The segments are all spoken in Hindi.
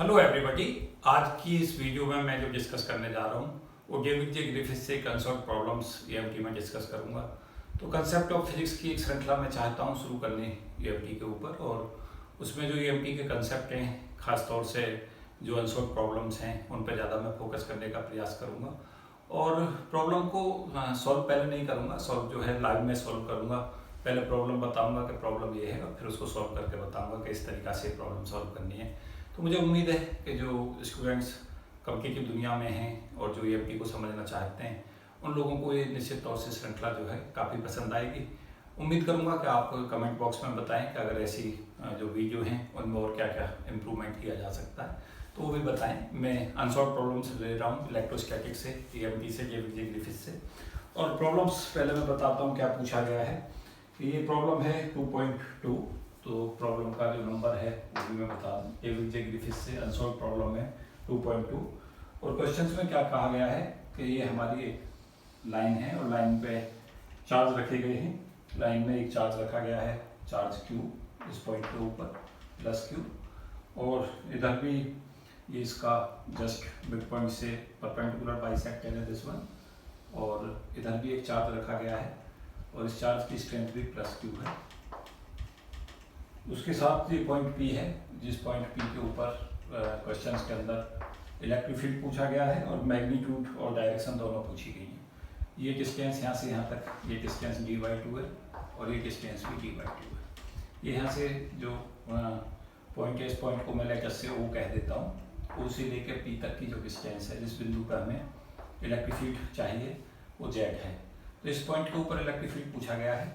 Hello everybody. आज की इस वीडियो में मैं जो डिस्कस करने जा रहा हूँ वो डेविड जे ग्रिफिथ से कंसर्ट प्रॉब्लम्स ईएमटी में डिस्कस करूँगा। तो कंसेप्ट ऑफ फिजिक्स की एक श्रृंखला मैं चाहता हूँ शुरू करने ईएमटी के ऊपर, और उसमें जो ईएमटी के कंसेप्ट हैं, खासतौर से जो अनसॉल्व प्रॉब्लम्स हैं उन पर ज़्यादा मैं फोकस करने का प्रयास करूँगा। और प्रॉब्लम को सॉल्व पहले नहीं करूँगा, सॉल्व जो है लाइव में सॉल्व करूँगा। पहले प्रॉब्लम बताऊँगा कि प्रॉब्लम ये है और फिर उसको सॉल्व करके बताऊँगा कि इस तरीक़ा से प्रॉब्लम सॉल्व करनी है। तो मुझे उम्मीद है कि जो स्टूडेंट्स कंप्यूटर दुनिया में हैं और जो ईएमटी को समझना चाहते हैं उन लोगों को ये निश्चित तौर से श्रृंखला जो है काफ़ी पसंद आएगी। उम्मीद करूंगा कि आप कमेंट बॉक्स में बताएं कि अगर ऐसी जो वीडियो हैं उनमें और क्या क्या इम्प्रूवमेंट किया जा सकता है तो वो भी बताएं। मैं अनसॉल्व प्रॉब्लम्स ले रहा हूँ इलेक्ट्रोस्टैटिक से, ईएमटी से, डेविड जे ग्रिफिथ से। और प्रॉब्लम्स पहले मैं बताता हूँ क्या पूछा गया है कि ये प्रॉब्लम है 2.2। तो प्रॉब्लम का जो नंबर है वो भी मैं बता दूँ। डेविड जे ग्रिफिथ से अनसॉल्व प्रॉब्लम है 2.2। और क्वेश्चंस में क्या कहा गया है कि ये हमारी एक लाइन है और लाइन पे चार्ज रखे गए हैं। लाइन में एक चार्ज रखा गया है, चार्ज Q इस पॉइंट के ऊपर प्लस Q, और इधर भी ये इसका जस्ट मिड पॉइंट से परपेंडिकुलर बाइसेक्टर है दिस वन, और इधर भी एक चार्ज रखा गया है और इस चार्ज की स्ट्रेंथ भी प्लस Q है। उसके साथ ये पॉइंट P है, जिस पॉइंट P के ऊपर क्वेश्चंस के अंदर इलेक्ट्रिक फील्ड पूछा गया है और मैग्नीट्यूड और डायरेक्शन दोनों पूछी गई हैं। ये डिस्टेंस यहाँ से यहाँ तक, ये डिस्टेंस d/2 है और ये डिस्टेंस भी d/2 है। ये यहाँ से जो पॉइंट है, इस पॉइंट को मैं लेटस से O कह देता हूँ। O से लेकर P तक की जो डिस्टेंस है, जिस बिंदु पर हमें इलेक्ट्रिक फील्ड चाहिए वो Z है। तो इस पॉइंट के ऊपर इलेक्ट्रिक फील्ड पूछा गया है।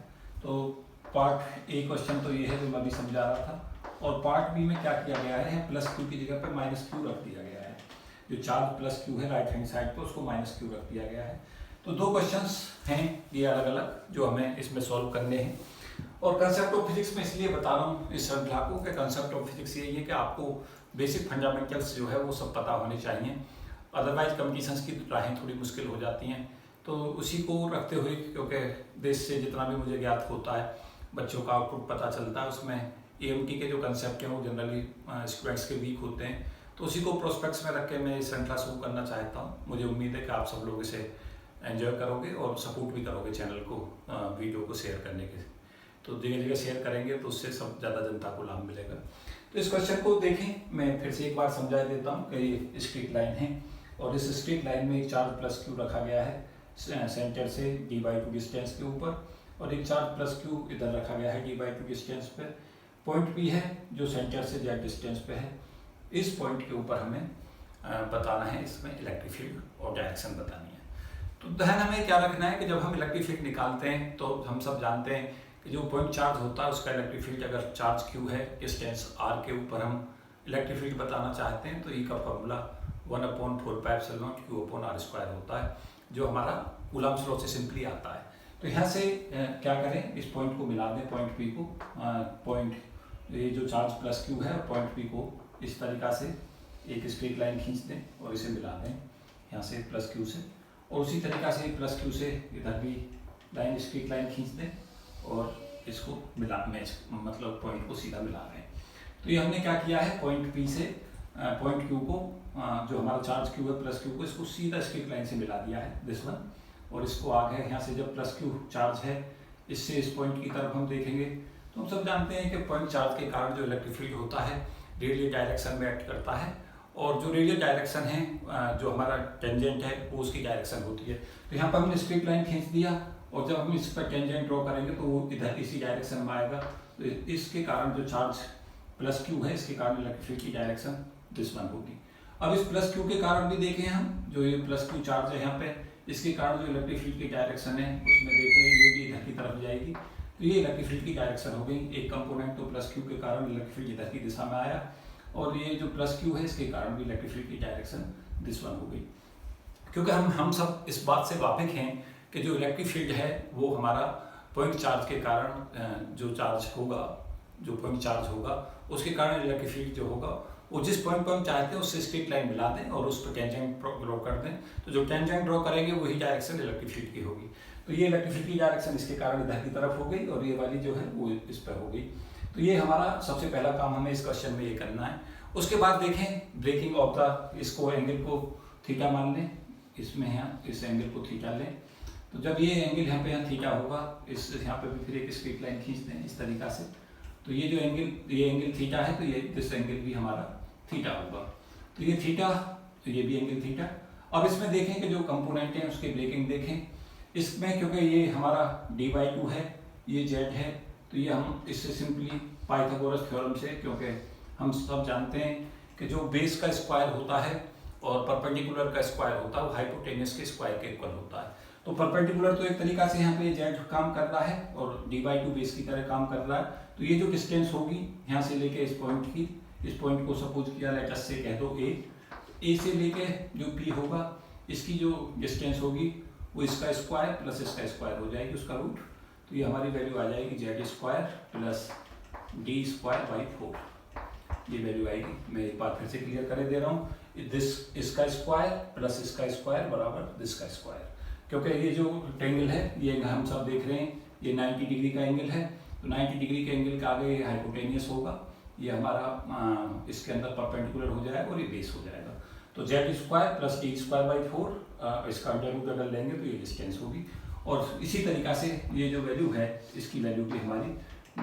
तो पार्ट ए क्वेश्चन तो ये है जो मैं अभी समझा रहा था, और पार्ट बी में क्या किया गया है, प्लस Q की जगह पर माइनस Q रख दिया गया है। जो चार्ज प्लस Q है राइट हैंड साइड पर, उसको माइनस Q रख दिया गया है। तो दो क्वेश्चंस हैं ये अलग अलग जो हमें इसमें सॉल्व करने हैं। और कंसेप्ट ऑफ फिजिक्स में इसलिए बता रहा हूँ इस श्रृंखला को कि कंसेप्ट ऑफ फिजिक्स यही है कि आपको बेसिक फंडामेंटल्स जो है वो सब पता होने चाहिए, अदरवाइज कंपटीशंस की राहें थोड़ी मुश्किल हो जाती हैं। तो उसी को रखते हुए, क्योंकि देश से जितना भी मुझे ज्ञात होता है, बच्चों का आउटपुट पता चलता है, उसमें ईएमटी के जो कंसेप्ट हैं वो जनरली स्टूडेंट्स के वीक होते हैं। तो उसी को प्रोस्पेक्ट्स में रख के मैं श्रृंखला शुरू करना चाहता हूँ। मुझे उम्मीद है कि आप सब लोग इसे एंजॉय करोगे और सपोर्ट भी करोगे चैनल को, वीडियो को शेयर करने के। तो जगह जगह शेयर करेंगे तो उससे सब ज़्यादा जनता को लाभ मिलेगा। तो इस क्वेश्चन को देखें, मैं फिर से एक बार समझा देता हूँ कि ये स्ट्रेट लाइन है और इस स्ट्रेट लाइन में एक चार्ज प्लस Q रखा गया है सेंटर से d/2 डिस्टेंस के ऊपर, और एक चार्ज प्लस Q इधर रखा गया है d/2 डिस्टेंस पे। पॉइंट P है जो सेंटर से Z डिस्टेंस पे है। इस पॉइंट के ऊपर हमें बताना है, इसमें इलेक्ट्रिक फील्ड और डायरेक्शन बतानी है। तो ध्यान हमें क्या रखना है कि जब हम इलेक्ट्रिक फील्ड निकालते हैं तो हम सब जानते हैं कि जो पॉइंट चार्ज होता है उसका इलेक्ट्रिक फील्ड, अगर चार्ज Q है डिस्टेंस R के ऊपर हम इलेक्ट्रिक फील्ड बताना चाहते हैं तो E का फॉर्मूला 1/4πε0Q/r² होता है, जो हमारा कूलम्ब्स लॉ से सिंपली आता है। तो यहाँ से क्या करें, इस पॉइंट को मिला दें, पॉइंट P को, पॉइंट ये जो चार्ज प्लस Q है और पॉइंट P को इस तरीक़ा से एक स्ट्रेट लाइन खींच दें और इसे मिला दें यहाँ से प्लस Q से, और उसी तरीक़ा से प्लस Q से इधर भी लाइन स्ट्रेट लाइन खींच दें और इसको मिला मैच, मतलब पॉइंट को सीधा मिला दें। तो ये हमने क्या किया है, पॉइंट P से पॉइंट Q को, जो हमारा चार्ज Q है प्लस Q को, इसको सीधा स्ट्रेट लाइन से मिला दिया है दिस वन, और इसको आगे यहाँ से जब प्लस Q चार्ज है इससे इस पॉइंट की तरफ हम देखेंगे तो हम सब जानते हैं कि पॉइंट चार्ज के कारण जो इलेक्ट्रिक फील्ड होता है रेडियल डायरेक्शन में एक्ट करता है, और जो रेडियल डायरेक्शन है जो हमारा टेंजेंट है वो उसकी डायरेक्शन होती है। तो यहाँ पर हमने स्ट्रेट लाइन खींच दिया और जब हम इस पर टेंजेंट ड्रॉ करेंगे तो वो इधर इसी डायरेक्शन में आएगा। तो इसके कारण जो चार्ज प्लस Q है इसके कारण इलेक्ट्रिक फील्ड की डायरेक्शन दिस वन होगी। अब इस प्लस Q के कारण भी देखें हम, जो ये प्लस Q चार्ज है यहाँ पे, इसके कारण जो इलेक्ट्रिक फील्ड की डायरेक्शन है उसमें देखें ये भी इधर की तरफ जाएगी। तो ये इलेक्ट्रिक फील्ड की डायरेक्शन हो गई। एक कंपोनेंट तो प्लस Q के कारण इलेक्ट्रिक फील्ड इधर की दिशा में आया, और ये जो प्लस Q है इसके कारण भी इलेक्ट्रिक फील्ड की डायरेक्शन दिस वन हो गई। क्योंकि हम सब इस बात से वाकिफ हैं कि जो इलेक्ट्रिक फील्ड है वो हमारा पॉइंट चार्ज के कारण जो चार्ज होगा, जो पॉइंट चार्ज होगा उसके कारण इलेक्ट्रिक फील्ड जो होगा वो जिस पॉइंट पर हम चाहते हैं उससे स्ट्रेट लाइन मिला दें और उस पर टेंजेंट ड्रॉ कर दें। तो जो टेंजेंट ड्रॉ करेंगे वही डायरेक्शन इलेक्ट्रिक फील्ड की होगी। तो ये इलेक्ट्रिक फील्ड की डायरेक्शन इसके कारण इधर की तरफ हो गई और ये वाली जो है वो इस पर हो गई। तो ये हमारा सबसे पहला काम हमें इस क्वेश्चन में ये करना है। उसके बाद देखें ब्रेकिंग ऑफ द, इसको एंगल को थीटा मान लें, इसमें यहाँ इस एंगल को थीटा लें। तो जब ये एंगल यहाँ पे यहाँ थीटा होगा, इस यहाँ पे भी फिर एक स्ट्रेट लाइन खींच दें इस तरीका से, तो ये जो एंगल, ये एंगल थीटा है, तो ये दिस एंगल भी हमारा थीटा होगा। तो ये थीटा, तो ये भी एंगल थीटा। अब इसमें देखें कि जो कंपोनेंट हैं उसके ब्रेकिंग देखें। इसमें क्योंकि ये हमारा d/2 है, ये z है, तो ये हम इससे सिंपली पाइथागोरस थ्योरम से, क्योंकि हम सब जानते हैं कि जो बेस का स्क्वायर होता है और परपेंडिकुलर का स्क्वायर होता है वो हाइपोटेन्यूस के स्क्वायर के इक्वल होता है। तो परपेंडिकुलर तो एक तरीका से यहाँ पे z काम कर रहा है और d/2 बेस की तरह काम कर रहा है। तो ये जो डिस्टेंस होगी यहाँ से लेके इस पॉइंट की, इस पॉइंट को सपोज किया लेट अस से कह दो a से लेके जो p होगा, इसकी जो डिस्टेंस होगी वो इसका स्क्वायर प्लस इसका स्क्वायर हो जाएगी, उसका रूट। तो ये हमारी वैल्यू आ जाएगी z² प्लस d²/4, ये वैल्यू आएगी। मैं एक बार फिर से क्लियर कर दे रहा हूँ, इसका स्क्वायर प्लस इसका स्क्वायर बराबर दिस का स्क्वायर। क्योंकि ये जो एंगल है ये हम सब देख रहे हैं, ये 90 डिग्री का एंगल है, तो 90 डिग्री के एंगल के आगे ये हाइपोटेनियस होगा, ये हमारा इसके अंदर परपेंडिकुलर हो जाएगा और ये बेस हो जाएगा। तो z² प्लस d²/4 इसका अंडर रूट अगर लेंगे तो ये डिस्टेंस होगी। और इसी तरीका से ये जो वैल्यू है इसकी वैल्यू भी हमारी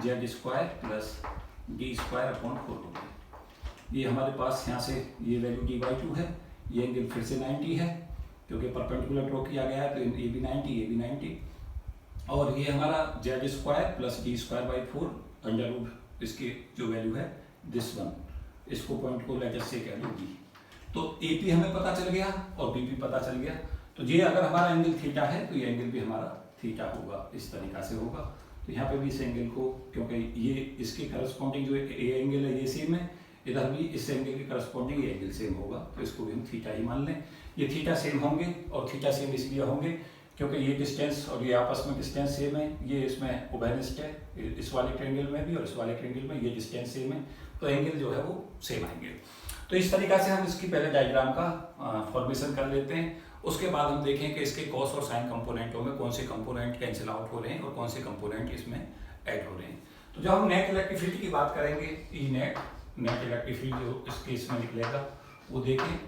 z² प्लस d²/4 होगी। ये हमारे पास यहाँ से ये वैल्यू d/2 है, ये एंगल फिर से 90 है क्योंकि परपेंडिकुलर ड्रॉ किया गया है, तो ये भी 90, ये भी 90, और ये हमारा z² plus d²/4 under root इसकी जो वैल्यू है दिस वन, इसको पॉइंट को लेटर से कह दो b। तो AP हमें पता चल गया और BP पता चल गया। तो ये अगर हमारा एंगल थीटा है तो ये एंगल भी हमारा थीटा होगा, इस तरीका से होगा। तो यहाँ पे भी इस एंगल को, क्योंकि ये इसके करस्पॉन्डिंग जो ये एंगल है ये सेम है, इधर भी इस एंगल के करस्पॉन्डिंग ये एंगल सेम होगा, तो इसको भी हम थीटा ही मान लें। ये थीटा सेम होंगे, और थीटा सेम इसलिए होंगे क्योंकि ये डिस्टेंस और ये आपस में डिस्टेंस सेम है, ये इसमें ओबेनिस्ट है, इस वाले ट्रायंगल में भी और इस वाले ट्रायंगल में ये डिस्टेंस सेम है, तो एंगल जो है वो सेम आएंगे। तो इस तरीका से हम इसकी पहले डायग्राम का फॉर्मेशन कर लेते हैं। उसके बाद हम देखें कि इसके कॉस और साइन कंपोनेंटों में कौन से कंपोनेंट कैंसिल आउट हो रहे हैं और कौन से कंपोनेंट इसमें ऐड हो रहे हैं। तो जब हम नेट इलेक्ट्रिक फील्ड की बात करेंगे, ई नेट इलेक्ट्रिक फील्ड जो इस केस में निकलेगा वो देखें।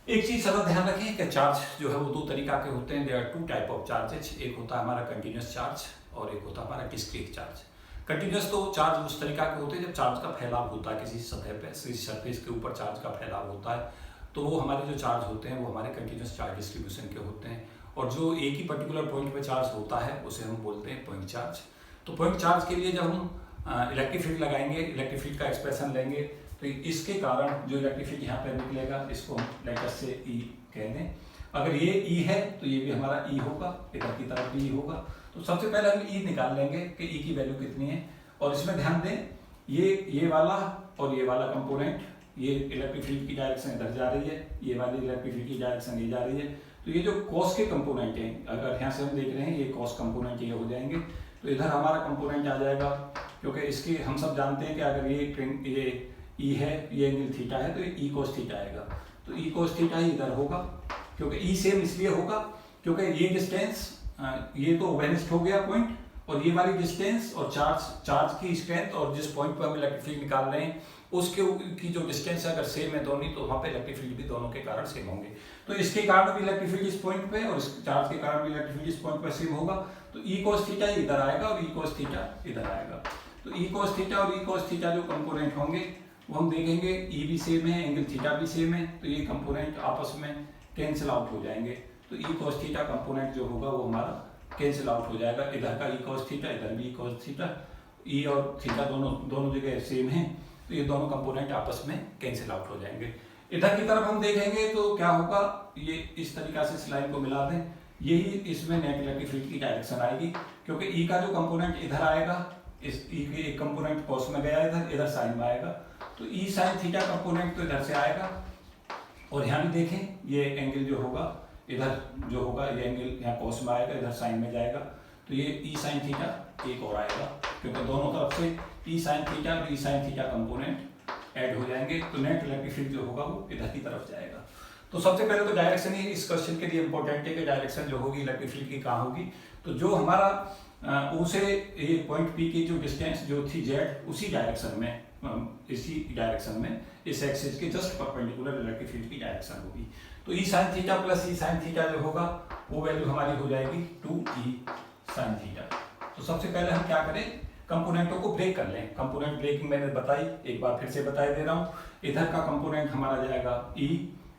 एक चीज सदा ध्यान रखें कि चार्ज जो है वो दो तरीका के होते हैं, there are two type of charges. एक होता है हमारा कंटिन्यूस चार्ज और एक होता है हमारा डिस्क्रीट चार्ज। कंटिन्यूस तो चार्ज उस तरीका के होते हैं जब चार्ज का फैलाव होता है किसी सतह पे, किसी सरफेस के ऊपर चार्ज का फैलाव होता है, तो वो हमारे जो चार्ज होते हैं वो हमारे कंटिन्यूस चार्ज डिस्ट्रीब्यूशन के होते हैं। और जो एक ही पर्टिकुलर पॉइंट पे चार्ज होता है उसे हम बोलते हैं पॉइंट चार्ज। तो पॉइंट चार्ज के लिए जब हम इलेक्ट्रिक फील्ड लगाएंगे, इलेक्ट्रिक फील्ड का एक्सप्रेशन लेंगे, तो इसके कारण जो इलेक्ट्रिक फील्ड यहाँ पे निकलेगा इसको हम लेटर से ई कह दें। अगर ये ई है तो ये भी हमारा ई होगा, इधर की तरफ भी ई होगा। तो सबसे पहले हम ई निकाल लेंगे कि ई की वैल्यू कितनी है। और इसमें ध्यान दें, ये वाला और ये वाला कंपोनेंट, ये इलेक्ट्रिक फील्ड की डायरेक्शन इधर जा रही है, ये वाली इलेक्ट्रिक फील्ड की डायरेक्शन ये जा रही है। तो ये जो कॉस के कंपोनेंट हैं, अगर यहाँ से हम देख रहे हैं ये कॉस कंपोनेंट ये हो जाएंगे, तो इधर हमारा कंपोनेंट आ जाएगा। क्योंकि इसके हम सब जानते हैं कि अगर ये ई है, ये एंगल थीटा है, तो ये ई कॉस थीटा आएगा। तो ई कॉस थीटा ही इधर होगा, क्योंकि ई सेम इसलिए होगा क्योंकि ये डिस्टेंस, ये तो ओवेनिस्ट हो गया पॉइंट, और ये वाली डिस्टेंस और चार्ज की स्ट्रेंथ और जिस पॉइंट पर हम इलेक्ट्रिक फील्ड निकाल रहे हैं उसके की जो डिस्टेंस है अगर सेम है दोनों, तो वहाँ पे इलेक्ट्रिक फील्ड भी दोनों के कारण सेम होंगे। तो इसके कारण भी इलेक्ट्रिक फील्ड इस पॉइंट पे और इस चार्ज के कारण भी इलेक्ट्रिक फील्ड इस पॉइंट पे सेम होगा। तो ई कॉस थीटा इधर आएगा और ई कॉस थीटा इधर आएगा। तो ई कॉस थीटा और ई कॉस थीटा जो कंपोनेंट होंगे वो हम देखेंगे, ई भी सेम है, एंगल थीटा भी सेम है, तो ये कंपोनेंट आपस में कैंसिल आउट हो जाएंगे। तो ई कॉस थीटा कंपोनेंट जो होगा वो हमारा कैंसिल आउट हो जाएगा। इधर का ई कॉस थीटा, इधर भी ई कॉस थीटा, ई और थीटा दोनों जगह सेम है, तो ये दोनों कंपोनेंट आपस में कैंसिल आउट हो जाएंगे। इधर की तरफ हम देखेंगे तो क्या होगा, ये इस तरीका से इस लाइन को मिला दें, यही इसमें नेट इलेक्ट्रिक फील्ड की डायरेक्शन आएगी। क्योंकि ई का जो कंपोनेंट इधर आएगा, इस ई के एक कंपोनेंट कॉस में गया इधर साइन में आएगा, तो ई साइन थीटा कंपोनेंट तो इधर से आएगा। और यहाँ भी देखें, ये एंगल जो होगा इधर जो होगा, ये एंगल यहाँ कॉस में आएगा, इधर साइन में जाएगा, तो ये ई साइन थीटा एक और आएगा, क्योंकि दोनों तरफ से ई साइन थीटा और ई साइन थीटा कंपोनेंट ऐड हो जाएंगे। तो नेट इलेक्ट्रिक फील्ड जो होगा वो इधर की तरफ जाएगा। तो सबसे पहले तो डायरेक्शन ही इस क्वेश्चन के लिए इंपॉर्टेंट है कि डायरेक्शन जो होगी इलेक्ट्रिक फील्ड की कहाँ होगी। तो जो हमारा उसे ये पॉइंट पी की जो डिस्टेंस जो थी जेड उसी डायरेक्शन में इस एक्सिस के जस्ट परपेंडिकुलर इलेक्ट्रिक फील्ड की डायरेक्शन होगी। तो ई साइन थीटा प्लस ई साइन थीटा जो होगा वो वैल्यू हमारी हो जाएगी 2e साइन थीटा। तो सबसे पहले हम क्या करें, कंपोनेंटों को ब्रेक कर लें। कंपोनेंट ब्रेकिंग मैंने बताई, एक बार फिर से बताई दे रहा हूँ। इधर का कंपोनेंट हमारा जाएगा ई,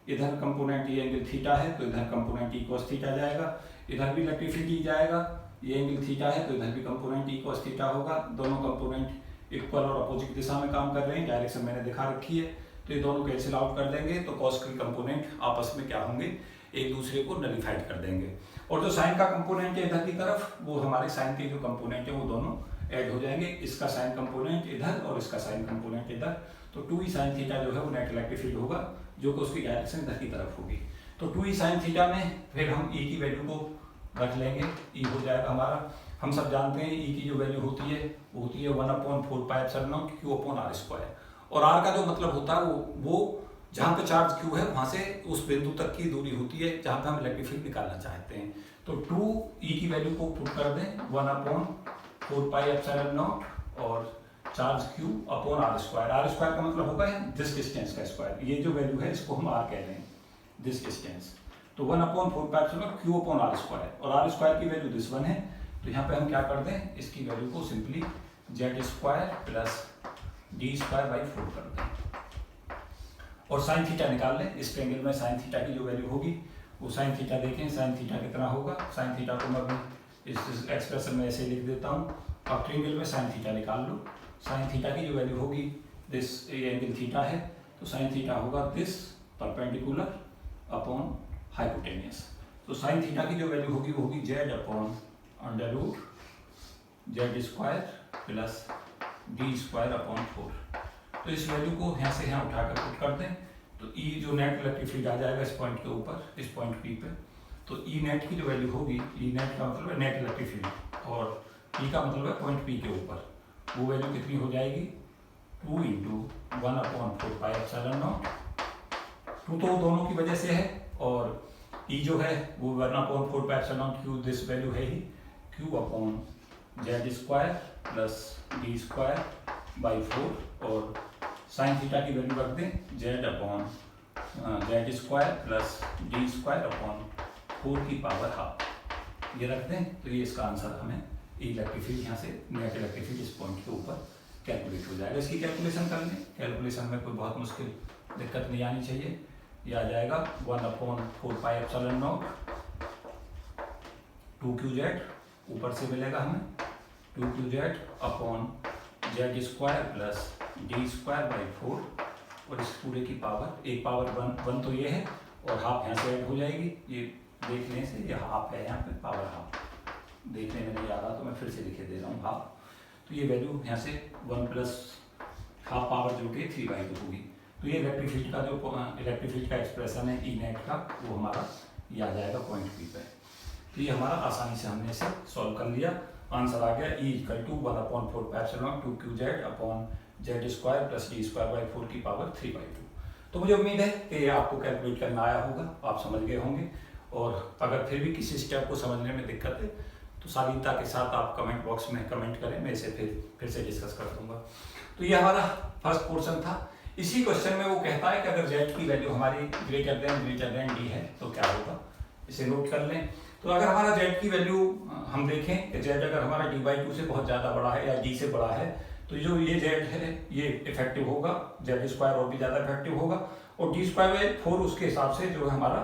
इधर कंपोनेंट ये एंगल थीटा है तो इधर कंपोनेंट ई कॉस थीटा जाएगा, इधर भी इलेक्ट्रिक फील्ड ई जाएगा, ये एंगल थीटा है तो इधर भी कंपोनेंट ई कॉस थीटा होगा। दोनों कंपोनेंट इक्वल और अपोजिट दिशा में काम कर रहे हैं, डायरेक्शन मैंने दिखा रखी है, तो ये दोनों कैंसिल आउट कर देंगे तो कॉस के कंपोनेंट आपस में क्या होंगे, एक दूसरे को नलिफाइड कर देंगे। और जो साइन का कंपोनेंट है इधर की तरफ, वो हमारे साइन के जो कंपोनेंट है वो दोनों ऐड हो जाएंगे। इसका साइन कंपोनेंट इधर और इसका साइन कंपोनेंट इधर, तो 2e साइन थीटा जो है वो नेट इलेक्ट्रिक फील्ड होगा जो कि उसकी डायरेक्शन इधर की तरफ होगी। तो 2e साइन थीटा में फिर हम e की वैल्यू को रख लेंगे, e हो जाएगा हमारा, हम सब जानते हैं e की जो वैल्यू होती है वो होती है 1/4 pi epsilon not q upon r square. और r का जो मतलब होता है वो जहाँ पे चार्ज q है वहाँ से उस बिंदु तक की दूरी होती है जहाँ पे हम इलेक्ट्रिक फील्ड निकालना चाहते हैं। तो 2e की वैल्यू को पुट कर दें 1/4 पाई एप्सिलॉन नॉट और charge q upon r square. r square का मतलब होगा दिस डिस्टेंस का स्क्वायर, ये जो वैल्यू है इसको हम r कह रहे हैं, दिस डिस्टेंस। तो 1/4 pi epsilon q upon r square, और r स्क्वायर की वैल्यू दिस वन है। तो यहाँ पे हम क्या कर दें, इसकी वैल्यू को simply z square plus d square by 4 कर दें और साइन थीटा निकाल लें। इस ट्रायंगल में साइन थीटा की जो वैल्यू होगी वो साइन थीटा देखें, साइन थीटा कितना होगा। साइन थीटा को मैं इस एक्सप्रेशन में ऐसे लिख देता हूँ, आप ट्रायंगल में साइन थीटा निकाल लो। साइन थीटा की जो वैल्यू होगी, दिस एंगल थीटा है तो साइन थीटा होगा दिस परपेंडिकुलर अपॉन हाइपोटेनियस। तो साइन थीटा की जो वैल्यू होगी वो होगी z upon under root z square plus d square upon 4। तो इस वैल्यू को यहाँ से यहाँ उठाकर पुट कर दें तो E जो नेट इलेक्ट्रिक फील्ड आ जाएगा इस पॉइंट के ऊपर, इस पॉइंट P पे। तो E नेट की जो वैल्यू होगी, E नेट का मतलब है नेट इलेक्ट्रिक फील्ड और P का मतलब है पॉइंट P के ऊपर, वो वैल्यू कितनी हो जाएगी 2 × 1/4 पाई एप्सिलॉन नॉट। 2 तो दोनों की वजह से है और E जो है वो 1/4 pi epsilon not q this value है ही q upon z square plus d square by 4 और साइन थीटा की वैल्यू रख दें z upon z square plus d square upon 4 की पावर हाफ, ये रख दें। तो ये इसका आंसर हमें इलेक्ट्रिक फील्ड यहाँ से नेट इलेक्ट्रिक फील्ड इस पॉइंट के ऊपर कैलकुलेट हो जाएगा। इसकी कैलकुलेशन कर लें, कैलकुलेशन में कोई बहुत मुश्किल दिक्कत नहीं आनी चाहिए। ये आ जाएगा 1/4 पाई एप्सिलॉन नॉट 2qz, ऊपर से मिलेगा हमें 2qz upon z square plus d square by 4 और इस पूरे की पावर, एक पावर 1 तो ये है और हाफ यहाँ से ऐड हो जाएगी। ये देखने से ये हाफ है, यहाँ पे पावर हाफ देखने में नहीं आ रहा तो मैं फिर से लिखे दे रहा हूँ हाफ। तो ये वैल्यू यहाँ से 1 प्लस हाफ पावर जो कि 3/2 होगी। तो ये इलेक्ट्रिक फील्ड का जो इलेक्ट्रिक फील्ड का एक्सप्रेशन है ई नेट का, वो हमारा ये आ जाएगा पॉइंट पी पे। तो ये हमारा आसानी से हमने इसे सॉल्व कर लिया। आंसर आ गया E = 1/4 pi epsilon 2qz upon z square plus d square by 4 की पावर 3/2। तो मुझे उम्मीद है कि ये आपको कैलकुलेट करना आया होगा, आप समझ गए होंगे। और अगर फिर भी किसी स्टेप को समझने में दिक्कत है तो शालीनता के साथ आप कमेंट बॉक्स में कमेंट करें, मैं इसे फिर से डिस्कस कर दूंगा। तो ये हमारा फर्स्ट पोर्शन था। इसी क्वेश्चन में वो कहता है कि अगर z की वैल्यू हमारी ग्रेटर देन d है तो क्या होगा, इसे नोट कर लें। तो अगर हमारा z की वैल्यू हम देखें कि z अगर हमारा d/2 से बहुत ज़्यादा बड़ा है या d से बड़ा है तो जो ये z है ये इफेक्टिव होगा, z स्क्वायर और भी ज़्यादा इफेक्टिव होगा और d स्क्वायर बाई 4 उसके हिसाब से जो है हमारा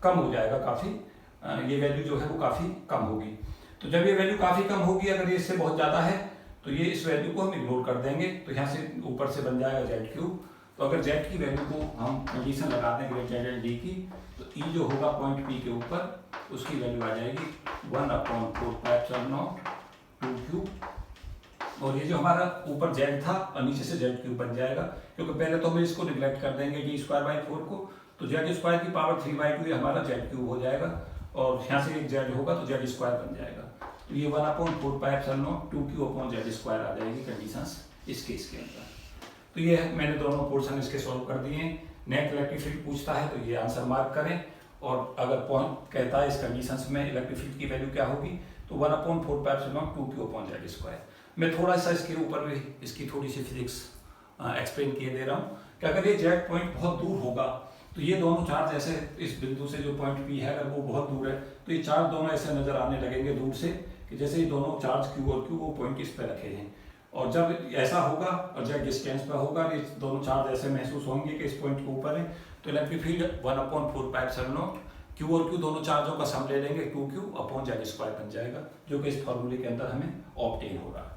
कम हो जाएगा काफ़ी, ये वैल्यू जो है वो काफ़ी कम होगी। तो जब ये वैल्यू काफ़ी कम होगी, अगर ये इससे बहुत ज़्यादा है तो ये इस वैल्यू को हम इग्नोर कर देंगे। तो यहाँ से ऊपर से बन जाएगा z3। तो अगर z की वैल्यू को हम कंडीशन लगा दें ग्रेटर देन d की, तो e जो होगा पॉइंट p के ऊपर उसकी वैल्यू आ जाएगी 1/4 पाई एप्सिलॉन नॉट 2q और ये जो हमारा ऊपर z था और नीचे से z3 बन जाएगा, क्योंकि पहले तो हम इसको निगलेक्ट कर देंगे d स्क्वायर बाई 4 को। तो z स्क्वायर की पावर 3/2 ये हमारा z3 हो जाएगा और यहाँ से एक z होगा तो z स्क्वायर बन जाएगा। तो ये 1/4 pi epsilon naught 2q upon z square आ जाएगी कंडीशंस इस केस के अंदर। तो ये मैंने दोनों पोर्शन इसके सॉल्व कर दिए। नेट इलेक्ट्रिक फील्ड पूछता है तो ये आंसर मार्क करें और अगर पॉइंट कहता है इस कंडीशंस में इलेक्ट्रिक फील्ड की वैल्यू क्या होगी तो 1/4πε02 मैं थोड़ा सा इसके ऊपर भी इसकी थोड़ी सी फिजिक्स एक्सप्लेन किए दे रहा हूँ कि अगर ये जेड पॉइंट बहुत दूर होगा तो ये दोनों चार्ज ऐसे इस बिंदु से जो पॉइंट पी है अगर वो बहुत दूर है तो ये चार्ज दोनों ऐसे नजर आने लगेंगे दूर से कि जैसे ये दोनों चार्ज क्यू और क्यू वो पॉइंट इस पे रखे हैं। और जब ऐसा होगा और जेड डिस्टेंस पे होगा ये दोनों चार्ज ऐसे महसूस होंगे कि इस पॉइंट के ऊपर है तो इलेक्ट्रिक फील्ड 1/4πε0 क्यू और क्यू दोनों चार्जों का सम ले लेंगे 2q/z² बन जाएगा जो कि इस फॉर्मूले के अंदर हमें ऑब्टेन हो रहा है।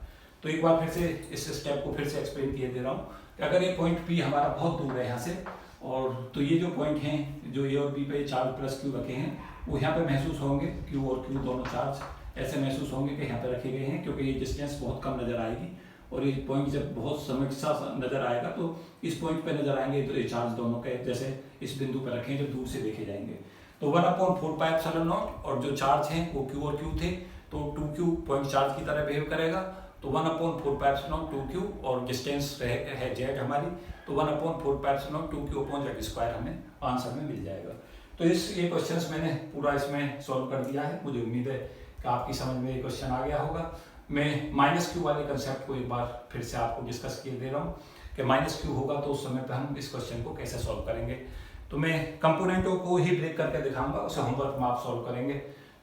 तो एक बार फिर से इस स्टेप को फिर से एक्सप्लेन किए दे रहा हूँ कि अगर ये पॉइंट पी हमारा बहुत दूर है यहाँ से और तो ये जो पॉइंट हैं जो ए और बी पे चार्ज प्लस क्यू रखे हैं वो यहाँ पे महसूस होंगे क्यू और क्यू दोनों चार्ज ऐसे महसूस होंगे कि यहाँ पे रखे गए हैं क्योंकि ये डिस्टेंस बहुत कम नजर आएगी और ये पॉइंट जब बहुत समस्या नजर आएगा तो इस पॉइंट पे नजर आएंगे तो ये चार्ज दोनों के जैसे इस बिंदु पे रखे जब दूर से देखे जाएंगे। तो 1/4πε0 और जो चार्ज हैं वो क्यू और क्यू थे तो 2q पॉइंट चार्ज की तरह बिहेव करेगा तो 1/4πε0 2q और डिस्टेंस है जेड हमारी तो 1/4πε0 2q/z² हमें आंसर में मिल जाएगा। तो ये क्वेश्चंस मैंने पूरा इसमें सॉल्व कर दिया है। मुझे उम्मीद है कि आपकी समझ में ये क्वेश्चन आ गया होगा। मैं -q वाले कंसेप्ट को एक बार फिर से आपको डिस्कस किए दे रहा हूँ कि -q होगा तो उस समय पे हम इस क्वेश्चन को कैसे सॉल्व करेंगे। तो मैं कंपोनेंटों को ही ब्रेक करके दिखाऊंगा उसे होमवर्क में आप सॉल्व करेंगे।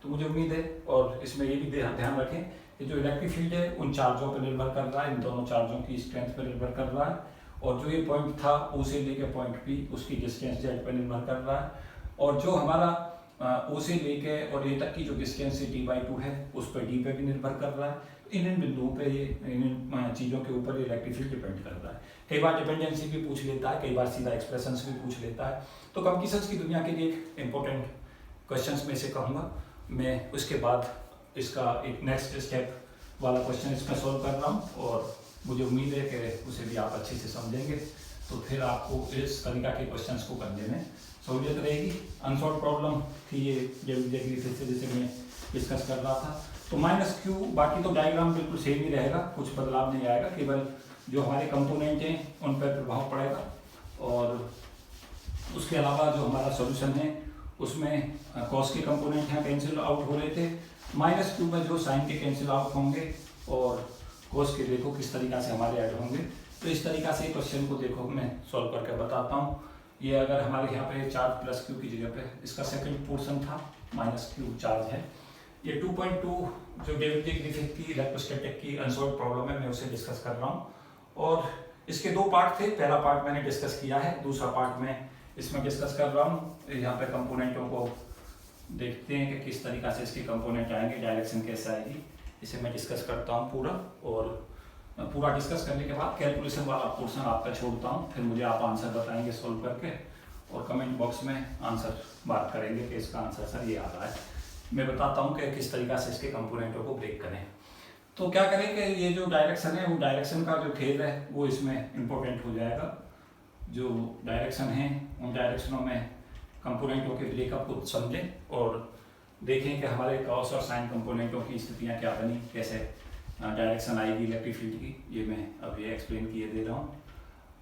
तो मुझे उम्मीद है और इसमें ये भी ध्यान रखें कि जो इलेक्ट्रिक फील्ड है उन चार्जों पर निर्भर कर रहा है, इन दोनों चार्जों की स्ट्रेंथ पर निर्भर कर रहा है और जो ये पॉइंट था ओ से लेके पॉइंट पी उसकी डिस्टेंस जेड पर निर्भर कर रहा है और जो हमारा ओ से लेके और ये तक की जो डिस्टेंस है d/2 है उस पर डी पे भी निर्भर कर रहा है। इन बिंदुओं पे ये इन चीज़ों के ऊपर इलेक्ट्रिक फील्ड डिपेंड कर रहा है। कई बार डिपेंडेंसी भी पूछ लेता है, कई बार सीधा एक्सप्रेशंस भी पूछ लेता है। तो कंप्यूटर्स की दुनिया के लिए एक इंपॉर्टेंट क्वेश्चंस में से कहूँगा मैं उसके बाद इसका एक नेक्स्ट स्टेप वाला क्वेश्चन इसमें सॉल्व कर रहा हूँ और मुझे उम्मीद है कि उसे भी आप अच्छे से समझेंगे तो फिर आपको इस तरीका के क्वेश्चंस को करने में सहूलियत रहेगी। अनसॉल्व प्रॉब्लम थी ये जल्दी फिर से जैसे मैं डिस्कस कर रहा था। तो -q बाकी तो डायग्राम बिल्कुल सेम ही रहेगा, कुछ बदलाव नहीं आएगा, केवल जो हमारे कंपोनेंट हैं उन पर प्रभाव पड़ेगा और उसके अलावा जो हमारा सॉल्यूशन है उसमें कॉस के कंपोनेंट हैं कैंसिल आउट हो रहे थे। -q में जो साइन के कैंसिल आउट होंगे और कॉस के देखो किस तरीका से हमारे ऐड होंगे। तो इस तरीका से क्वेश्चन को देखो मैं सॉल्व करके बताता हूँ। ये अगर हमारे यहाँ पे चार्ज प्लस क्यू की जगह पे इसका सेकंड पोर्शन था -q चार्ज है। ये 2.2 जो डेविड ग्रिफिथ की इलेक्ट्रोस्टैटिक की अनसॉल्व प्रॉब्लम है मैं उसे डिस्कस कर रहा हूँ और इसके दो पार्ट थे। पहला पार्ट मैंने डिस्कस किया है, दूसरा पार्ट में इसमें डिस्कस कर रहा हूँ। यहाँ पे कंपोनेंटों को देखते हैं कि किस तरीका से इसके कंपोनेंट आएंगे, डायरेक्शन कैसे आएगी, इसे मैं डिस्कस करता हूँ पूरा। और पूरा डिस्कस करने के बाद कैलकुलेशन वाला पोर्शन आपका छोड़ता हूँ, फिर मुझे आप आंसर बताएंगे सॉल्व करके और कमेंट बॉक्स में आंसर बात करेंगे कि इसका आंसर सर ये आ रहा है। मैं बताता हूँ कि किस तरीका से इसके कंपोनेंटों को ब्रेक करें। तो क्या करें कि ये जो डायरेक्शन है वो डायरेक्शन का जो खेल है वो इसमें इम्पोर्टेंट हो जाएगा। जो डायरेक्शन है उन डायरेक्शनों में कंपोनेंटों के ब्रेकअप को समझें और देखें कि हमारे कॉस और साइन कंपोनेंटों की स्थितियाँ क्या बनी, कैसे डायरेक्शन आएगी इलेक्ट्रिक फील्ड की। ये मैं अब ये एक्सप्लेन किए दे रहा हूँ।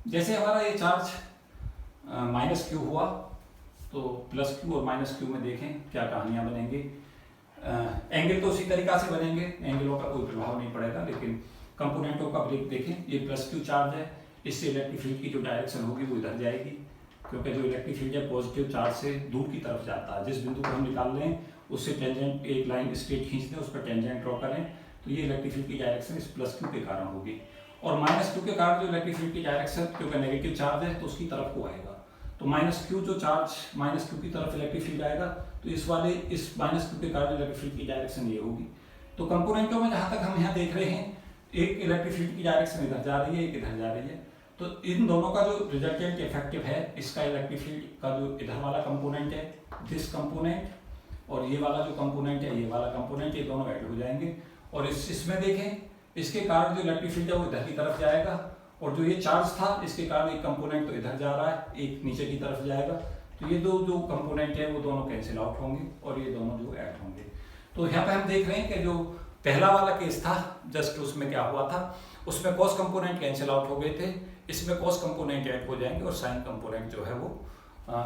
जैसे हमारा ये चार्ज -q हुआ तो +q और -q में देखें क्या कहानियाँ बनेंगी। एंगल तो उसी तरीका से बनेंगे, एंगलों का कोई प्रभाव नहीं पड़ेगा, लेकिन कंपोनेंटों का ब्रेक देखें। ये +q चार्ज है, इससे इलेक्ट्रिक फील्ड की जो डायरेक्शन होगी वो इधर जाएगी क्योंकि जो इलेक्ट्रिक फील्ड है पॉजिटिव चार्ज से दूर की तरफ जाता है। जिस बिंदु को हम निकाल लें उससे टेंजेंट एक लाइन स्ट्रेट खींच दें, उस पर टेंजेंट ड्रॉ करें तो ये इलेक्ट्रिक फील्ड की डायरेक्शन इस +q के कारण होगी। और -q के कारण जो इलेक्ट्रिक फील्ड की डायरेक्शन क्योंकि नेगेटिव चार्ज है तो उसकी तरफ को आएगा। तो -q जो चार्ज -q की तरफ इलेक्ट्रिक फील्ड आएगा तो इस -q के कारण इलेक्ट्रिक फील्ड की डायरेक्शन ये होगी। तो कंपोनेंटों में जहाँ तक हम यहाँ देख रहे हैं एक इलेक्ट्रिक फील्ड की डायरेक्शन इधर जा रही है, एक इधर जा रही है। तो इन दोनों का जो रिजल्टेंट इफेक्टिव है इसका इलेक्ट्रिक फील्ड का जो इधर वाला कंपोनेंट है दिस कंपोनेंट और ये वाला जो कंपोनेंट है ये वाला कंपोनेंट, ये दोनों ऐड हो जाएंगे। और इसमें देखें इसके कारण जो इलेक्ट्रिक फील्ड है वो इधर की तरफ जाएगा और जो ये चार्ज था इसके कारण एक कंपोनेंट तो इधर जा रहा है, एक नीचे की तरफ जाएगा। तो ये दो जो कंपोनेंट है वो दोनों कैंसिल आउट होंगे और ये दोनों जो ऐड होंगे। तो यहाँ पे हम देख रहे हैं कि जो पहला वाला केस था जस्ट उसमें क्या हुआ था, उसमें कॉस कंपोनेंट कैंसिल आउट हो गए थे, इसमें कॉस कंपोनेंट ऐड हो जाएंगे और साइन कंपोनेंट जो है वो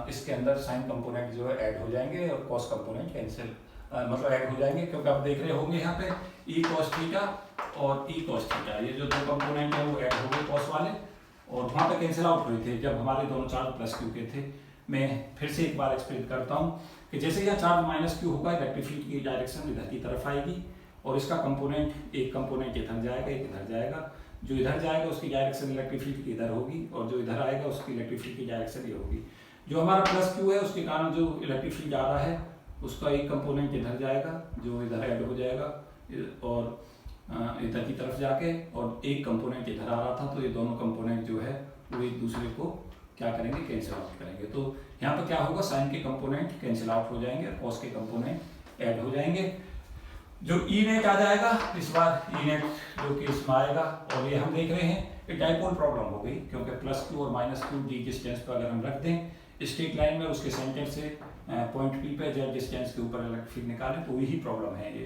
इसके अंदर साइन कंपोनेंट जो है ऐड हो जाएंगे और कॉस कंपोनेंट कैंसिल मतलब ऐड हो जाएंगे, क्योंकि आप देख रहे होंगे यहाँ पे ई कॉस थीटा और ई कॉस थीटा, ये जो दो कंपोनेंट है वो ऐड हो गए कॉस वाले, और वहाँ पे कैंसिल आउट हुए थे जब हमारे दोनों चार्ज प्लस क्यू के थे। मैं फिर से एक बार एक्सप्लेन करता हूँ कि जैसे यह चार्ज माइनस क्यू होगा, इलेक्ट्रिक फील्ड की डायरेक्शन इधर की तरफ आएगी, और इसका कंपोनेंट, एक कंपोनेंट इधर जाएगा, एक इधर जाएगा। जो इधर जाएगा उसकी डायरेक्शन इलेक्ट्रिक फील्ड की इधर होगी, और जो इधर आएगा उसकी इलेक्ट्रिक फील्ड की डायरेक्शन ये होगी। जो हमारा प्लस क्यू है उसके कारण जो इलेक्ट्रिक फील्ड आ रहा है उसका एक कंपोनेंट इधर जाएगा, जो इधर ऐड हो जाएगा और इधर की तरफ जाके, और एक कंपोनेंट इधर आ रहा था, तो ये दोनों कंपोनेंट जो है वो एक दूसरे को क्या करेंगे, कैंसिल आउट करेंगे। तो यहाँ पर क्या होगा, साइन के कंपोनेंट कैंसिल आउट हो जाएंगे और कॉस के कंपोनेंट ऐड हो जाएंगे। जो ई नेट आ जाएगा इस बार, ई नेट जो कि इसमें आएगा, और ये हम देख रहे हैं ये डाइपोल प्रॉब्लम हो गई, क्योंकि प्लस क्यू और माइनस क्यू डी डिस्टेंस पर अगर हम रख दें स्ट्रेट लाइन में, उसके सेंटर से पॉइंट पी पे जेड डिस्टेंस के ऊपर इलेक्ट्रिक फील्ड निकालें, तो यही प्रॉब्लम है ये।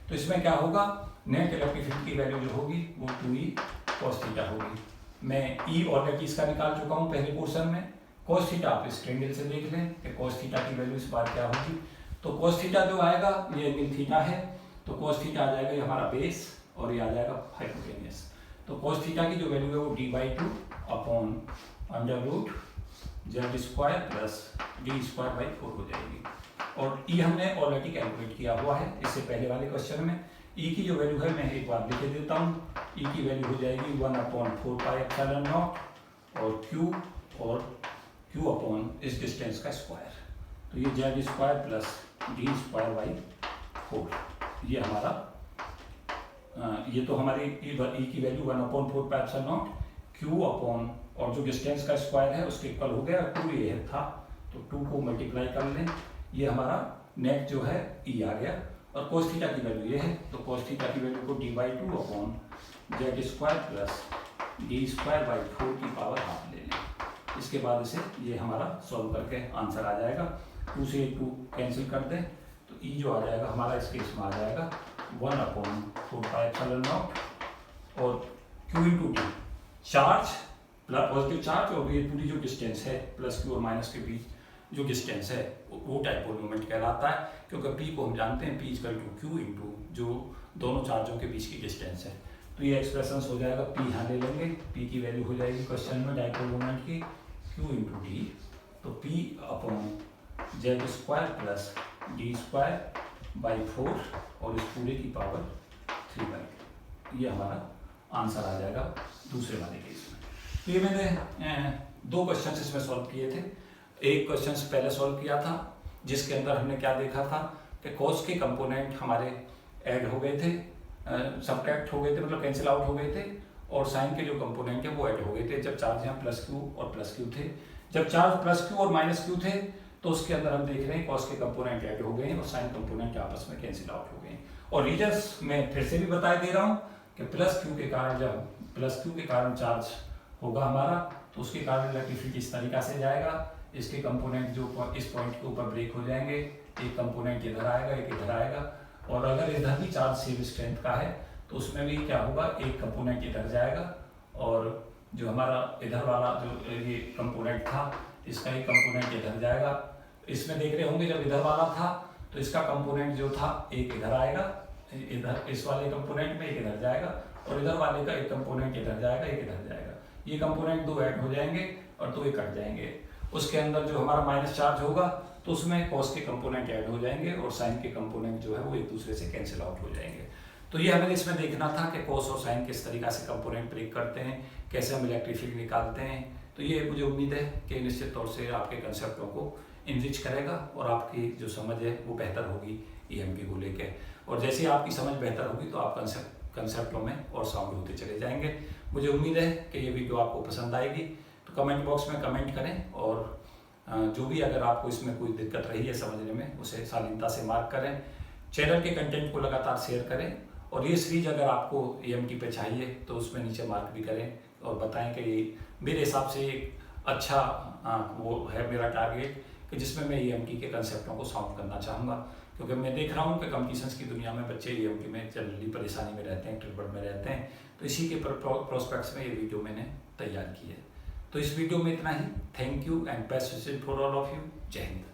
तो इसमें क्या होगा, नेट इलेक्ट्रिक फील्ड की वैल्यू जो होगी वो 2e cos थीटा होगी। मैं ई ऑलरेडी इसका निकाल चुका हूँ पहले पोर्शन में। cos थीटा आप इस ट्रायंगल से देख लें कि cos थीटा की वैल्यू इस बार क्या होगी। तो cos थीटा जो आएगा ये एंगल थीटा है, तो cos थीटा आ जाएगा ये हमारा बेस, और ये आ जाएगा हाइपोटेन्यूस। तो cos थीटा की जो वैल्यू है वो d/2 upon under root z square plus d square by 4 हो जाएगी। और ई हमने ऑलरेडी कैलकुलेट किया हुआ है इससे पहले वाले क्वेश्चन में। ई की जो वैल्यू है मैं एक बार लिख देता हूँ। ई की वैल्यू हो जाएगी 1/4πε0 और क्यू अपॉन इस डिस्टेंस का स्क्वायर, तो ये Z square plus d square by 4। ये हमारा ये तो हमारी ई की वैल्यू 1/4πε0 क्यू अपॉन, और जो डिस्टेंस का स्क्वायर है उसके इक्वल हो गया, 2 ये था तो 2 को मल्टीप्लाई कर लें, ये हमारा नेट जो है ई आ गया। और cos थीटा की वैल्यू ये है, तो cos थीटा की वैल्यू को d/2 upon Z square plus d square by 4 की पावर हाफ ले लें। इसके बाद इसे ये हमारा सॉल्व करके आंसर आ जाएगा। 2 से 2 कैंसिल कर दें तो ई जो आ जाएगा हमारा इस केस में आ जाएगा 1/4πε0 और q into D, charge plus positive charge, और ये पूरी जो डिस्टेंस है प्लस क्यू और माइनस के बीच जो डिस्टेंस है वो डाइपोल मोमेंट कहलाता है, क्योंकि p को हम जानते हैं p equal to q into जो दोनों चार्जों के बीच की डिस्टेंस है। तो ये एक्सप्रेशन हो जाएगा, p यहाँ ले लेंगे, p की वैल्यू हो जाएगी क्वेश्चन में डाइपोल मोमेंट की q इंटू डी, तो p upon Z square plus d square by 4 और इस पूरे की पावर 3/2। ये हमारा आंसर आ जाएगा दूसरे वाले केस में। तो ये मैंने 2 क्वेश्चन इसमें सॉल्व किए थे। एक क्वेश्चन पहले सॉल्व किया था जिसके अंदर हमने क्या देखा था कि cos के कंपोनेंट हमारे ऐड हो गए थे, सबट्रैक्ट हो गए थे, मतलब कैंसिल आउट हो गए थे, और साइन के जो कंपोनेंट है वो ऐड हो गए थे जब चार्ज यहाँ प्लस क्यू और प्लस क्यू थे। जब चार्ज प्लस क्यू और माइनस क्यू थे तो उसके अंदर हम देख रहे हैं cos के कंपोनेंट ऐड हो गए हैं और साइन कंपोनेंट आपस में कैंसिल आउट हो गए हैं। और रीजन्स मैं फिर से भी बता दे रहा हूँ कि प्लस क्यू के कारण, जब प्लस क्यू के कारण चार्ज होगा हमारा, तो उसके कारण इलेक्ट्रिक फील्ड इस तरीका से जाएगा, इसके कंपोनेंट जो इस पॉइंट के ऊपर ब्रेक हो जाएंगे, एक कंपोनेंट इधर आएगा, एक इधर आएगा, और अगर इधर भी चार्ज सेम स्ट्रेंथ का है तो उसमें भी क्या होगा, एक कंपोनेंट इधर जाएगा और जो हमारा इधर वाला जो ये कंपोनेंट था इसका एक कंपोनेंट इधर जाएगा। इसमें देख रहे होंगे जब इधर वाला था तो इसका कंपोनेंट जो था एक इधर आएगा, इधर इस वाले कंपोनेंट में एक इधर जाएगा, और इधर वाले का एक कंपोनेंट इधर जाएगा, एक इधर जाएगा। ये कंपोनेंट 2 ऐड हो जाएंगे और 2 कट जाएंगे। उसके अंदर जो हमारा माइनस चार्ज होगा तो उसमें cos के कंपोनेंट ऐड हो जाएंगे और साइन के कंपोनेंट जो है वो एक दूसरे से कैंसिल आउट हो जाएंगे। तो ये हमें इसमें देखना था कि cos और साइन किस तरीका से कंपोनेंट ब्रेक करते हैं, कैसे हम इलेक्ट्रिक फील्ड निकालते हैं। तो ये मुझे उम्मीद है कि निश्चित तौर से आपके कंसेप्टों को इनरिच करेगा और आपकी जो समझ है वो बेहतर होगी EMP को लेके। और जैसे आपकी समझ बेहतर होगी तो आप कंसेप्टों में और साउंड होते चले जाएंगे। मुझे उम्मीद है कि ये वीडियो आपको पसंद आएगी, तो कमेंट बॉक्स में कमेंट करें, और जो भी अगर आपको इसमें कोई दिक्कत रही है समझने में उसे शालीनता से मार्क करें। चैनल के कंटेंट को लगातार शेयर करें, और ये सीरीज अगर आपको EMT पे चाहिए तो उसमें नीचे मार्क भी करें और बताएं कि ये मेरे हिसाब से एक अच्छा वो है मेरा टारगेट कि जिसमें मैं EMT के कंसेप्टों को सॉल्व करना चाहूँगा, क्योंकि मैं देख रहा हूँ कि कॉम्पिटिशन्स की दुनिया में बच्चे EMT में जनरली परेशानी में रहते हैं, ट्रिपल में रहते हैं। तो इसी के प्रोस्पेक्ट्स में ये वीडियो मैंने तैयार की है। तो इस वीडियो में इतना ही। Thank you and best wishes for all of you. जय हिंद।